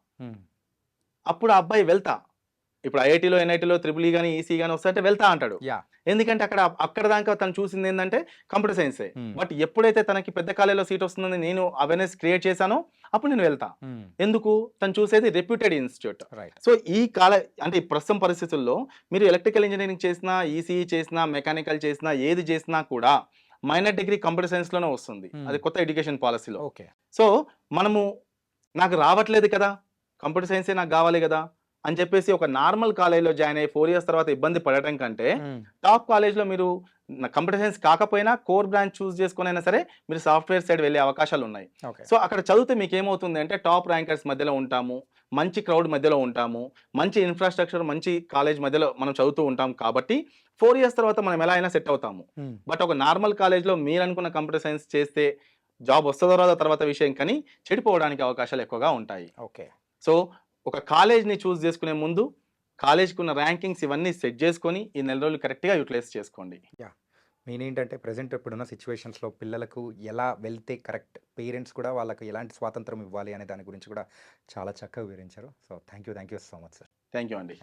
అప్పుడు ఆ అబ్బాయి వెళ్తా, ఇప్పుడు ఐఐటీలో ఎన్ఐటీలో ట్రిపుల్ ఈ కానీ ఈసీ కానీ వస్తుంటే వెళ్తా అంటాడు. ఎందుకంటే అక్కడ దాకా తను చూసింది ఏంటంటే కంప్యూటర్ సైన్సే. బట్ ఎప్పుడైతే తనకి పెద్ద కాలేజీలో సీట్ వస్తుందని నేను అవేర్నెస్ క్రియేట్ చేశానో అప్పుడు నేను వెళ్తా. ఎందుకు? తను చూసేది రెప్యూటెడ్ ఇన్స్టిట్యూట్. సో అంటే ఈ ప్రస్తుతం పరిస్థితుల్లో మీరు ఎలక్ట్రికల్ ఇంజనీరింగ్ చేసినా, ఈసీఈ చేసినా, మెకానికల్ చేసినా, ఏది చేసినా కూడా మైనర్ డిగ్రీ కంప్యూటర్ సైన్స్ లోనే వస్తుంది, అది కొత్త ఎడ్యుకేషన్ పాలసీలో. సో మనము నాకు రావట్లేదు కదా, కంప్యూటర్ సైన్సే నాకు కావాలి కదా అని చెప్పేసి ఒక నార్మల్ కాలేజ్లో జాయిన్ అయ్యి 4 years తర్వాత ఇబ్బంది పడటం కంటే టాప్ కాలేజ్లో మీరు కంప్యూటర్ సైన్స్ కాకపోయినా కోర్ బ్రాంచ్ చూస్ చేసుకుని అయినా సరే మీరు సాఫ్ట్వేర్ సైడ్ వెళ్ళే అవకాశాలు ఉన్నాయి. సో అక్కడ చదివితే మీకు ఏమవుతుంది అంటే టాప్ ర్యాంకర్స్ మధ్యలో ఉంటాము, మంచి క్రౌడ్ మధ్యలో ఉంటాము, మంచి ఇన్ఫ్రాస్ట్రక్చర్ మంచి కాలేజ్ మధ్యలో మనం చదువుతూ ఉంటాం. కాబట్టి 4 years తర్వాత మనం ఎలా అయినా సెట్ అవుతాము. బట్ ఒక నార్మల్ కాలేజ్లో మీరు అనుకున్న కంప్యూటర్ సైన్స్ చేస్తే జాబ్ వస్తుందో రాదో తర్వాత విషయం, కానీ చెడిపోవడానికి అవకాశాలు ఎక్కువగా ఉంటాయి. సో ఒక కాలేజ్ని చూస్ చేసుకునే ముందు కాలేజ్కి ఉన్న ర్యాంకింగ్స్ ఇవన్నీ సెట్ చేసుకొని ఈ నెల రోజులు కరెక్ట్గా యూటిలైజ్ చేసుకోండి. మెయిన్ ఏంటంటే ప్రజెంట్ ఇప్పుడున్న సిచ్యువేషన్స్లో పిల్లలకు ఎలా వెళ్తే కరెక్ట్, పేరెంట్స్ కూడా వాళ్ళకు ఎలాంటి స్వాతంత్రం ఇవ్వాలి అనే దాని గురించి కూడా చాలా చక్కగా వివరించారు. So thank you so much sir. Thank you అండి.